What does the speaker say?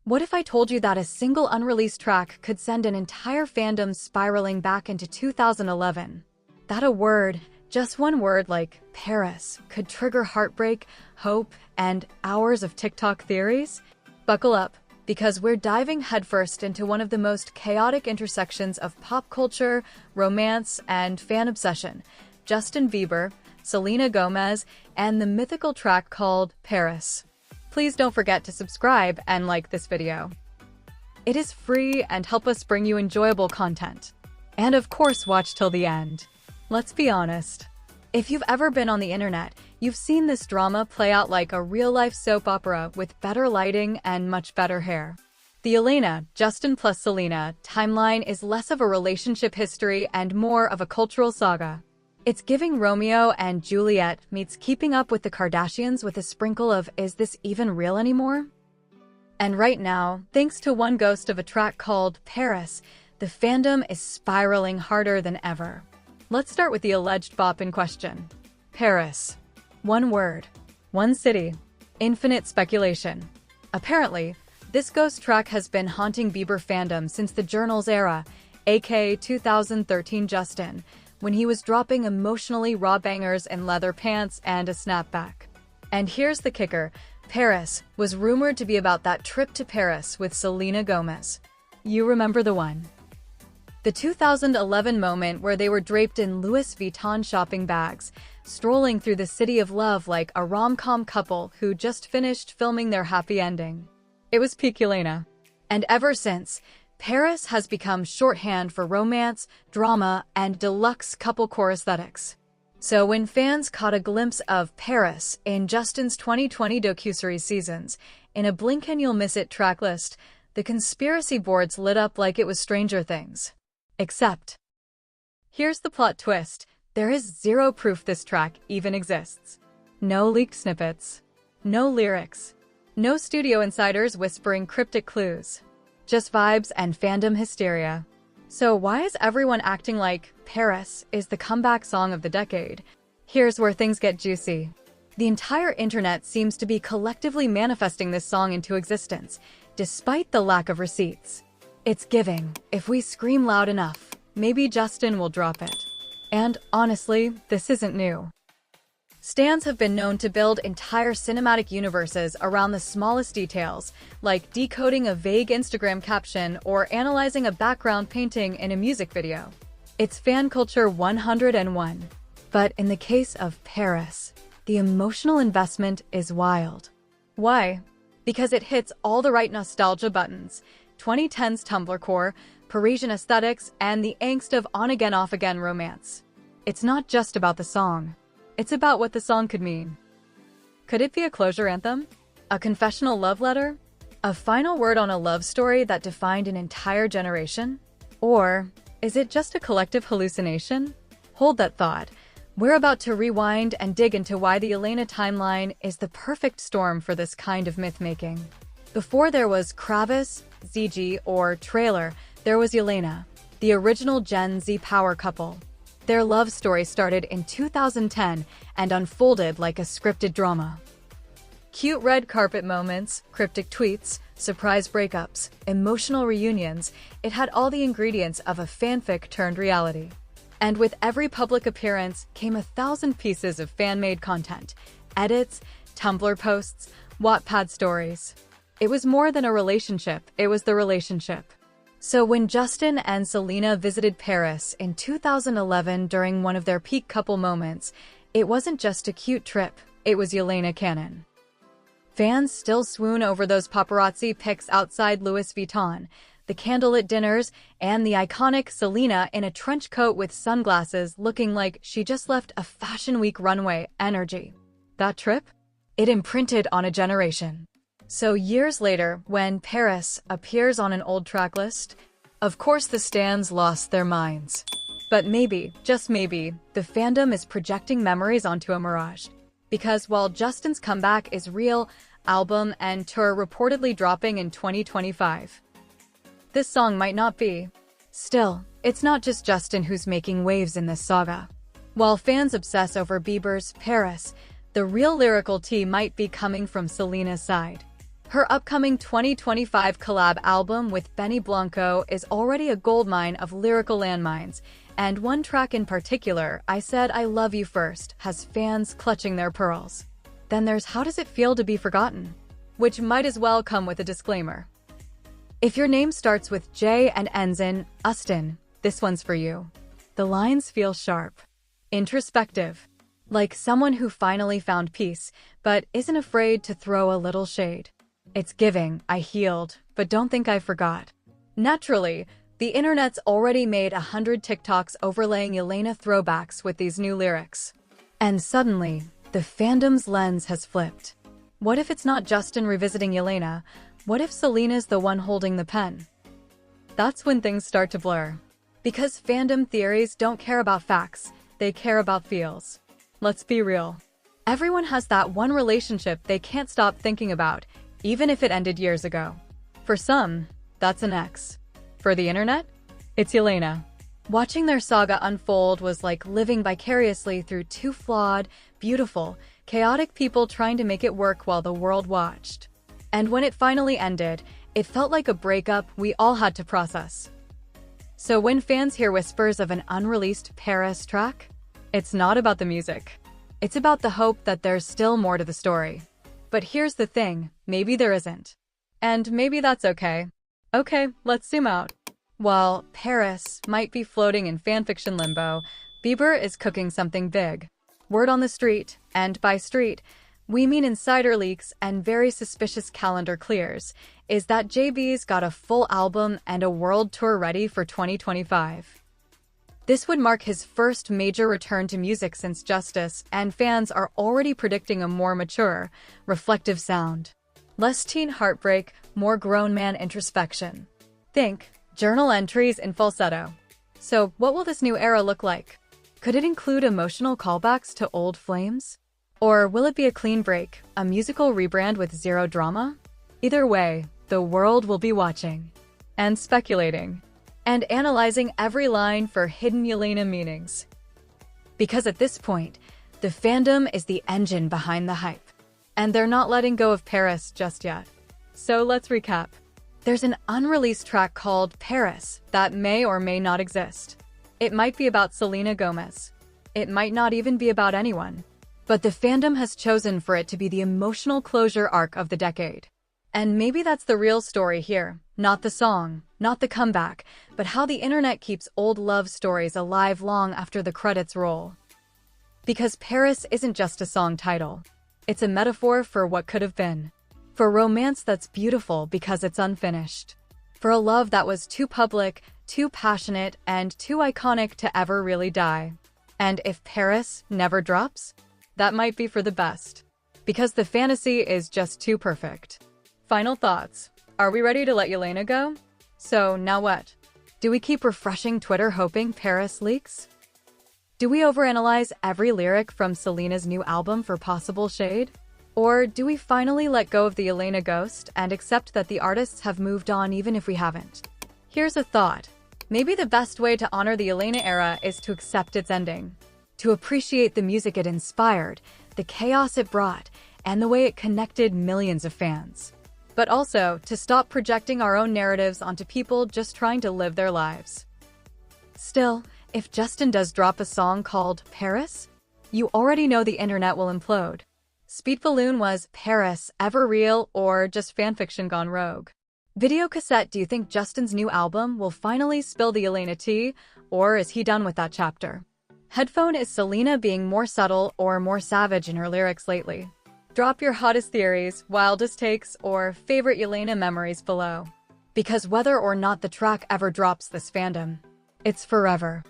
What if I told you that a single unreleased track could send an entire fandom spiraling back into 2011? That a word, just one word like Paris, could trigger heartbreak, hope, and hours of TikTok theories? Buckle up, because we're diving headfirst into one of the most chaotic intersections of pop culture, romance, and fan obsession: Justin Bieber, Selena Gomez, and the mythical track called Paris. Please don't forget to subscribe and like this video. It is free and help us bring you enjoyable content. And of course, watch till the end. Let's be honest. If you've ever been on the internet, you've seen this drama play out like a real-life soap opera with better lighting and much better hair. The Jelena, Justin plus Selena timeline is less of a relationship history and more of a cultural saga. It's giving Romeo and Juliet meets Keeping Up with the Kardashians with a sprinkle of "is this even real anymore?" And right now, thanks to one ghost of a track called Paris, the fandom is spiraling harder than ever. Let's start with the alleged bop in question. Paris. One word. One city. Infinite speculation. Apparently, this ghost track has been haunting Bieber fandom since the Journal's era, aka 2013 Justin, when he was dropping emotionally raw bangers in leather pants and a snapback. And here's the kicker: Paris was rumored to be about that trip to Paris with Selena Gomez. You remember the one? The 2011 moment where they were draped in Louis Vuitton shopping bags, strolling through the city of love like a rom-com couple who just finished filming their happy ending. It was peak Jelena. And ever since, Paris has become shorthand for romance, drama, and deluxe couple core aesthetics. So when fans caught a glimpse of Paris in Justin's 2020 docuseries seasons, in a blink and you'll miss it tracklist, the conspiracy boards lit up like it was Stranger Things. Except, here's the plot twist: there is zero proof this track even exists. No leaked snippets. No lyrics. No studio insiders whispering cryptic clues. Just vibes and fandom hysteria. So why is everyone acting like Paris is the comeback song of the decade? Here's where things get juicy. The entire internet seems to be collectively manifesting this song into existence, despite the lack of receipts. It's giving, if we scream loud enough, maybe Justin will drop it. And honestly, this isn't new. Stans have been known to build entire cinematic universes around the smallest details, like decoding a vague Instagram caption or analyzing a background painting in a music video. It's fan culture 101. But in the case of Paris, the emotional investment is wild. Why? Because it hits all the right nostalgia buttons: 2010s Tumblr core, Parisian aesthetics, and the angst of on-again off-again romance. It's not just about the song. It's about what the song could mean. Could it be a closure anthem? A confessional love letter? A final word on a love story that defined an entire generation? Or is it just a collective hallucination? Hold that thought. We're about to rewind and dig into why the Jelena timeline is the perfect storm for this kind of myth-making. Before there was Kravis, ZG, or Trailer, there was Jelena, the original Gen Z power couple. Their love story started in 2010 and unfolded like a scripted drama. Cute red carpet moments, cryptic tweets, surprise breakups, emotional reunions — it had all the ingredients of a fanfic turned reality. And with every public appearance came 1,000 pieces of fan-made content: edits, Tumblr posts, Wattpad stories. It was more than a relationship, it was the relationship. So when Justin and Selena visited Paris in 2011 during one of their peak couple moments, it wasn't just a cute trip, it was Jelena canon. Fans still swoon over those paparazzi pics outside Louis Vuitton, the candlelit dinners, and the iconic Selena in a trench coat with sunglasses looking like she just left a Fashion Week runway energy. That trip? It imprinted on a generation. So years later, when Paris appears on an old track list, of course the stans lost their minds. But maybe, just maybe, the fandom is projecting memories onto a mirage. Because while Justin's comeback is real, album and tour reportedly dropping in 2025, this song might not be. Still, it's not just Justin who's making waves in this saga. While fans obsess over Bieber's Paris, the real lyrical tea might be coming from Selena's side. Her upcoming 2025 collab album with Benny Blanco is already a goldmine of lyrical landmines, and one track in particular, I Said I Love You First, has fans clutching their pearls. Then there's How Does It Feel to Be Forgotten, which might as well come with a disclaimer. If your name starts with J and ends in Ustin, this one's for you. The lines feel sharp, introspective, like someone who finally found peace, but isn't afraid to throw a little shade. It's giving, I healed, but don't think I forgot. Naturally, the internet's already made 100 TikToks overlaying Jelena throwbacks with these new lyrics. And suddenly, the fandom's lens has flipped. What if it's not Justin revisiting Jelena? What if Selena's the one holding the pen? That's when things start to blur. Because fandom theories don't care about facts, they care about feels. Let's be real. Everyone has that one relationship they can't stop thinking about, even if it ended years ago. For some, that's an ex. For the internet, it's Jelena. Watching their saga unfold was like living vicariously through two flawed, beautiful, chaotic people trying to make it work while the world watched. And when it finally ended, it felt like a breakup we all had to process. So when fans hear whispers of an unreleased Paris track, it's not about the music. It's about the hope that there's still more to the story. But here's the thing, maybe there isn't. And maybe that's okay. Okay, let's zoom out. While Paris might be floating in fanfiction limbo, Bieber is cooking something big. Word on the street, and by street, we mean insider leaks and very suspicious calendar clears, is that JB's got a full album and a world tour ready for 2025. This would mark his first major return to music since Justice, and fans are already predicting a more mature, reflective sound. Less teen heartbreak, more grown man introspection. Think, journal entries in falsetto. So, what will this new era look like? Could it include emotional callbacks to old flames? Or will it be a clean break, a musical rebrand with zero drama? Either way, the world will be watching, and speculating, and analyzing every line for hidden Jelena meanings. Because at this point, the fandom is the engine behind the hype, and they're not letting go of Paris just yet. So let's recap. There's an unreleased track called Paris that may or may not exist. It might be about Selena Gomez. It might not even be about anyone. But the fandom has chosen for it to be the emotional closure arc of the decade. And maybe that's the real story here. Not the song, not the comeback, but how the internet keeps old love stories alive long after the credits roll. Because Paris isn't just a song title. It's a metaphor for what could have been. For romance that's beautiful because it's unfinished. For a love that was too public, too passionate, and too iconic to ever really die. And if Paris never drops, that might be for the best. Because the fantasy is just too perfect. Final thoughts. Are we ready to let Jelena go? So, now what? Do we keep refreshing Twitter hoping Paris leaks? Do we overanalyze every lyric from Selena's new album for possible shade? Or do we finally let go of the Jelena ghost and accept that the artists have moved on even if we haven't? Here's a thought. Maybe the best way to honor the Jelena era is to accept its ending. To appreciate the music it inspired, the chaos it brought, and the way it connected millions of fans. But also, to stop projecting our own narratives onto people just trying to live their lives. Still, if Justin does drop a song called Paris, you already know the internet will implode. Speed Balloon was Paris ever real or just fanfiction gone rogue? Video cassette, do you think Justin's new album will finally spill the Jelena tea, or is he done with that chapter? Headphone, is Selena being more subtle or more savage in her lyrics lately? Drop your hottest theories, wildest takes, or favorite Jelena memories below. Because whether or not the track ever drops this fandom, it's forever.